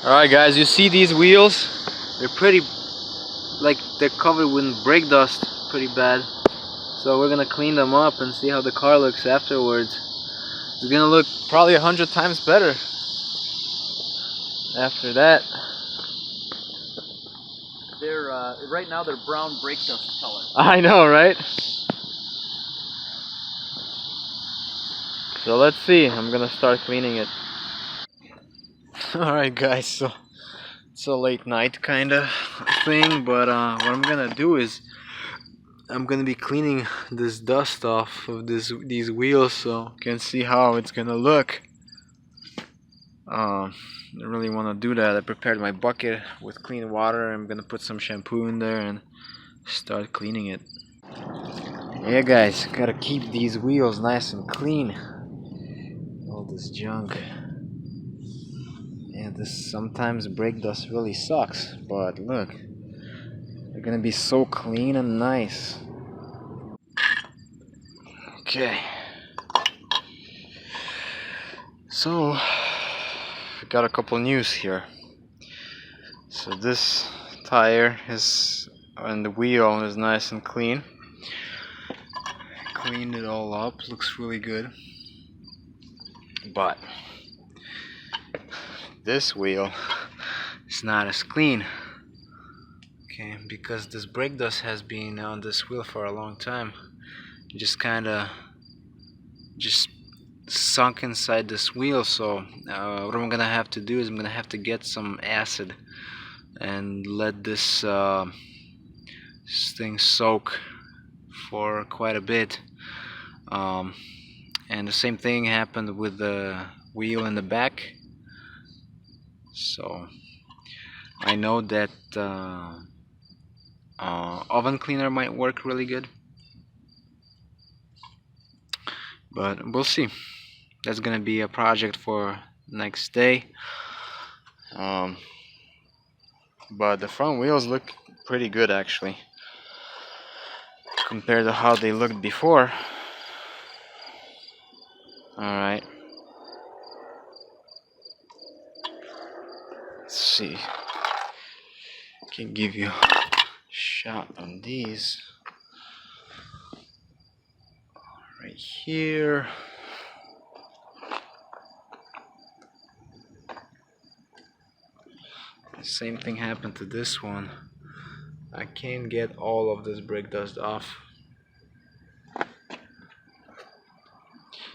Alright guys, you see these wheels? They're pretty, like they're covered with brake dust pretty bad. So we're gonna clean them up and see how the car looks afterwards. It's gonna look probably 100 times better after that. They're right now they're brown brake dust color. I know, right? So let's see. I'm gonna start cleaning it. Alright guys, so it's a late night kinda thing, but what I'm gonna do is I'm gonna be cleaning this dust off of these wheels so you can see how it's gonna look. I really want to do that. I prepared my bucket with clean water. I'm gonna put some shampoo in there and start cleaning it. Yeah guys, gotta keep these wheels nice and clean. All this junk. Yeah, this sometimes brake dust really sucks, but look, they're gonna be so clean and nice. Okay, so I got a couple news here. So this tire is, and the wheel is nice and clean. Cleaned it all up, looks really good. But this wheel is not as clean. Okay, because this brake dust has been on this wheel for a long time. It just kinda sunk inside this wheel. So what I'm gonna have to do is I'm gonna have to get some acid and let this thing soak for quite a bit. And the same thing happened with the wheel in the back. So I know that oven cleaner might work really good, but we'll see. That's gonna be a project for next day. But the front wheels look pretty good actually compared to how they looked before. Alright, let's see. Can give you a shot on these. Right here. The same thing happened to this one. I can't get all of this brake dust off.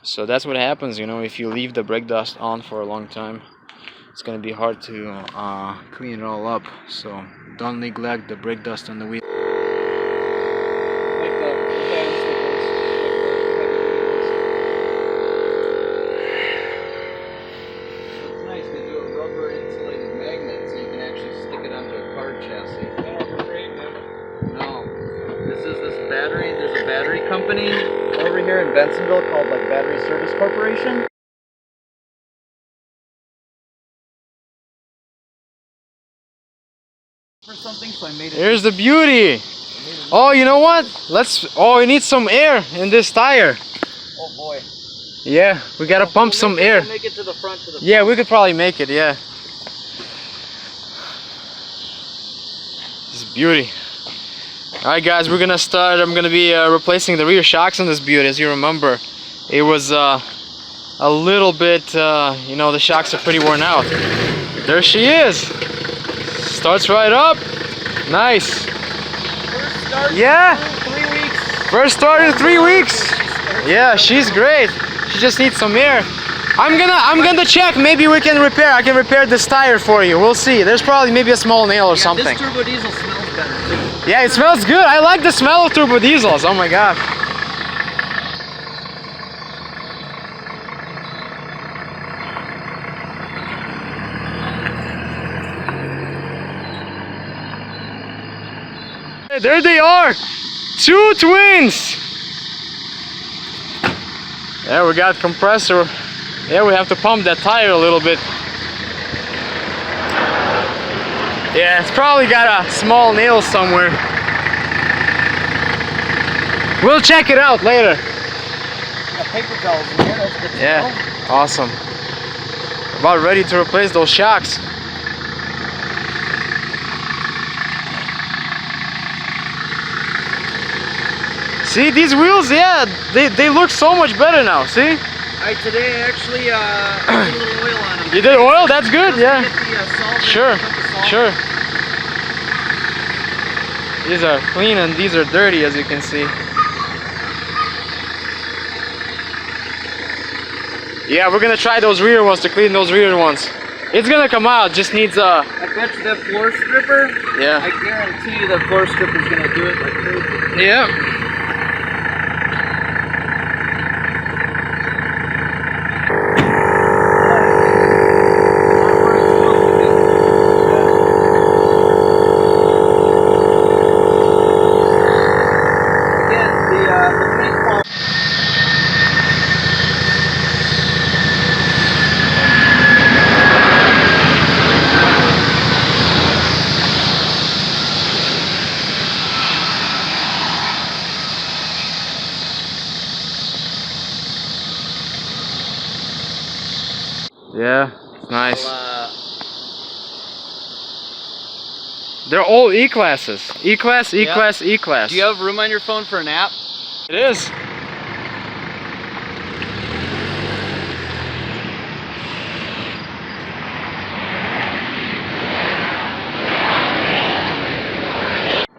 So that's what happens, you know, if you leave the brake dust on for a long time. It's gonna be hard to clean it all up. So don't neglect the brake dust on the wheel. It's nice to do a rubber insulated magnet so you can actually stick it onto a car chassis. No, this battery. There's a battery company over here in Bensonville called like Battery Service Corporation. For something, so I made it. Here's the beauty. Oh, you know what? We need some air in this tire. Oh boy. Yeah, we gotta pump some air. We'll make it to the front. Yeah, we could probably make it. Yeah. This beauty. Alright guys, we're gonna start. I'm gonna be replacing the rear shocks on this beauty. As you remember, it was a little bit, you know, the shocks are pretty worn out. There she is. Starts right up. Nice. First start Yeah. in 3 weeks. First start in 3 weeks. Yeah, she's great. She just needs some air. I'm gonna check. Maybe we can repair. I can repair this tire for you. We'll see. There's probably maybe a small nail or something. This turbo diesel smells better too. Yeah, it smells good. I like the smell of turbo diesels. Oh my god. There they are. 2 twins. There we got compressor. Yeah, we have to pump that tire a little bit. Yeah, it's probably got a small nail somewhere. We'll check it out later. Got paper towels in here. That's good to know. Awesome. About ready to replace those shocks. See, these wheels, yeah, they look so much better now, see? Today actually I put a little oil on them. You did oil? That's good, yeah. Get the, solvent, Sure, the sure. These are clean and these are dirty, as you can see. Yeah, we're gonna try those rear ones to clean those rear ones. It's gonna come out, just needs I bet you that floor stripper, yeah. I guarantee you that floor stripper's gonna do it like crazy. Yeah. Yeah, nice. They're all E-classes. E-class, E-class, Yep. E-class. Do you have room on your phone for an app? It is.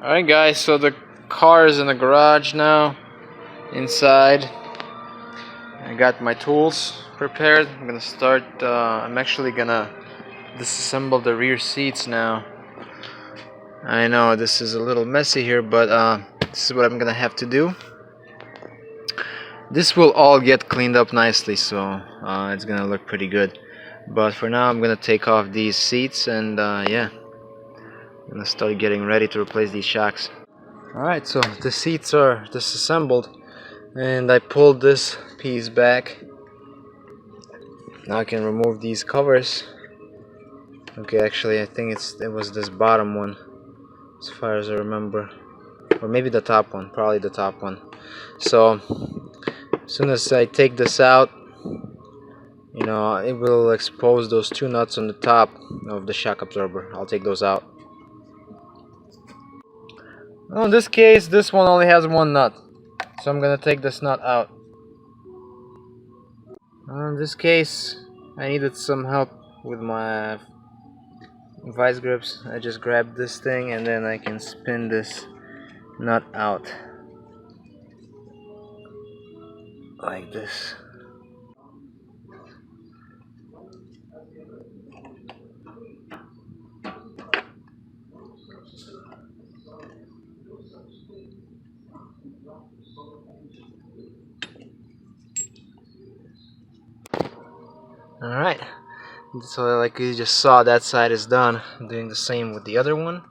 Alright guys, so the car is in the garage now. Inside. I got my tools prepared. I'm gonna start, I'm actually gonna disassemble the rear seats now. I know this is a little messy here, but this is what I'm gonna have to do. This will all get cleaned up nicely, so it's gonna look pretty good. But for now, I'm gonna take off these seats and yeah, I'm gonna start getting ready to replace these shocks. Alright, so the seats are disassembled and I pulled this piece back. Now I can remove these covers. Okay, actually I think it was this bottom one, as far as I remember, or maybe the top one, probably the top one. So as soon as I take this out, you know, it will expose those two nuts on the top of the shock absorber. I'll take those out. Well, in this case, this one only has one nut, so I'm gonna take this nut out. In this case, I needed some help with my vice grips. I just grabbed this thing and then I can spin this nut out like this. Alright, so like you just saw, that side is done. I'm doing the same with the other one.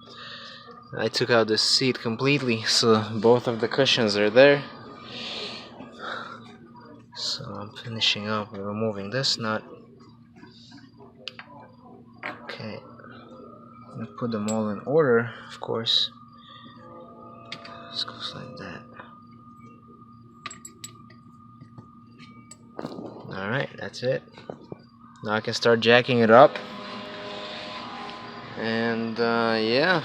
I took out the seat completely, so both of the cushions are there. So I'm finishing up with removing this nut. Okay, I'm gonna put them all in order, of course. This goes like that. Alright, that's it. Now I can start jacking it up. And yeah,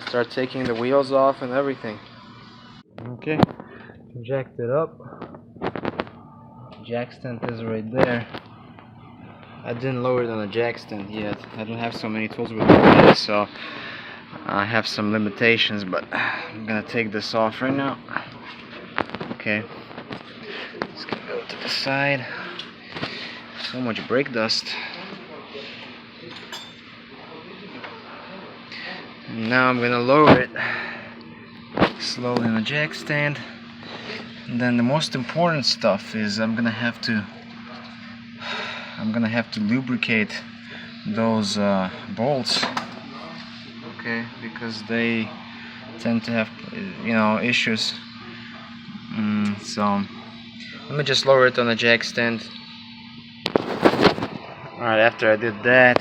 start taking the wheels off and everything. Okay, jacked it up. Jack stand is right there. I didn't lower it on a jack stand yet. I don't have so many tools with me today, so I have some limitations, but I'm gonna take this off right now. Okay, it's gonna go to the side. So much brake dust. And now I'm gonna lower it slowly on a jack stand. And then the most important stuff is I'm gonna have to lubricate those bolts. Okay, because they tend to have, you know, issues. So let me just lower it on a jack stand. Alright, after I did that,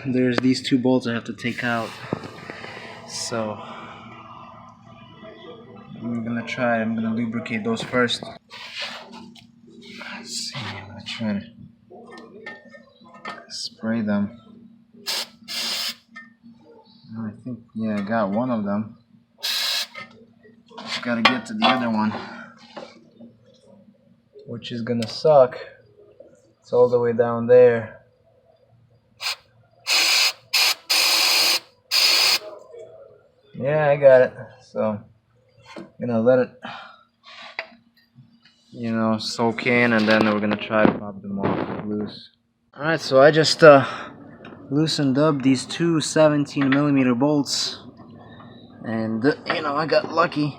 there's these two bolts I have to take out. So I'm gonna lubricate those first. Let's see, I'm gonna try to spray them. I think, yeah, I got one of them. gotta get to the other one, which is gonna suck. It's all the way down there. Yeah, I got it. So I'm gonna let it, you know, soak in, and then we're gonna try to pop them off loose. Alright, so I just loosened up these two 17mm bolts, and you know, I got lucky.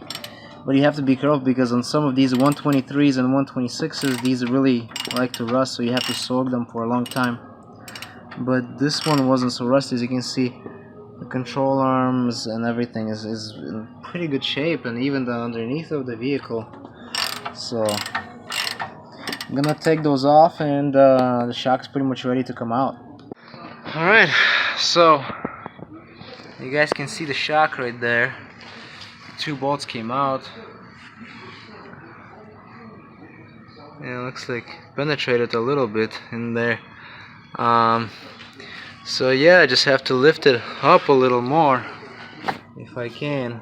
But you have to be careful because on some of these 123s and 126s, these really like to rust, so you have to soak them for a long time. But this one wasn't so rusty. As you can see, the control arms and everything is in pretty good shape, and even the underneath of the vehicle. So I'm gonna take those off, and the shock's pretty much ready to come out. Alright, so you guys can see the shock right there. Two bolts came out. Yeah, it looks like penetrated a little bit in there. So yeah, I just have to lift it up a little more if I can,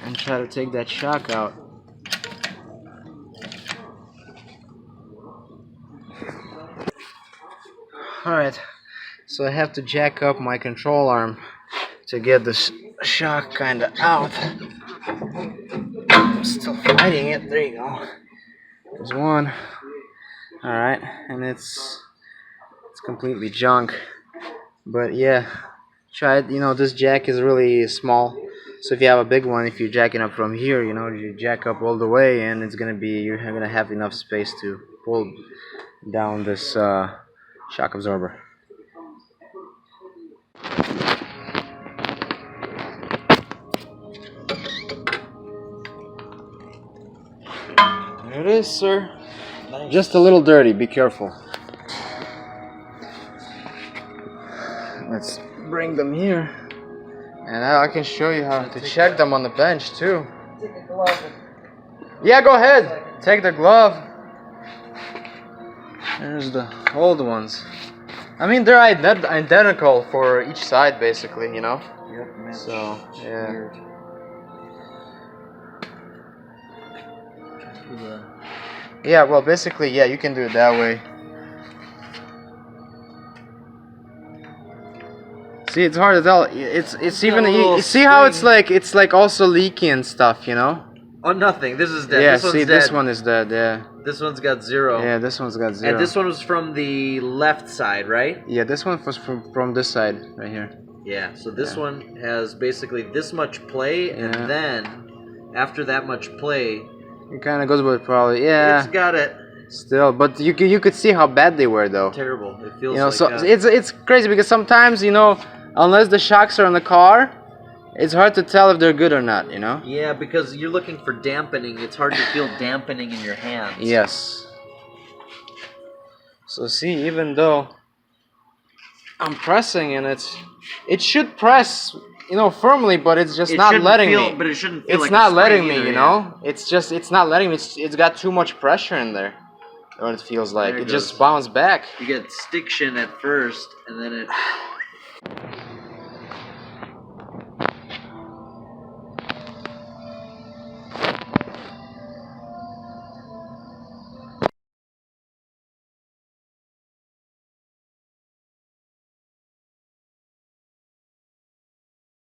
and try to take that shock out. Alright, so I have to jack up my control arm to get this shock kinda out. I'm still fighting it. There you go. There's one. Alright, and it's completely junk. But yeah, try it. You know, this jack is really small. So if you have a big one, if you're jacking up from here, you know, you jack up all the way, and it's gonna be, you're gonna have enough space to pull down this shock absorber. There it is, sir. Nice. Just a little dirty, be careful. Let's bring them here. And I can show you how to check them on the bench too. Take the glove. Yeah, go ahead. Take the glove. There's the old ones. I mean, they're identical for each side, basically, you know? Yep, so, yeah. Weird. Yeah, well, basically, yeah, you can do it that way. See, it's hard to tell. It's even. You see how it's like also leaky and stuff, you know? Oh, nothing. This is dead. Yeah, this one's see, dead. this one is dead. Yeah. This one's got 0. Yeah, this one's got 0. And this one was from the left side, right? Yeah, this one was from this side right here. Yeah. So this one has basically this much play, and then after that much play, it kind of goes with probably. Yeah. It's got it. Still, but you could see how bad they were though. Terrible. It feels. You know, like so it's crazy because sometimes, you know, unless the shocks are on the car, it's hard to tell if they're good or not, you know? Yeah, because you're looking for dampening. It's hard to feel dampening in your hands. Yes. So see, even though I'm pressing and it should press, you know, firmly, but it's just not letting me. But it shouldn't feel it's like not letting either, me, you know? It's not letting me. It's got too much pressure in there. What it feels like. It just bounced back. You get stiction at first, and then it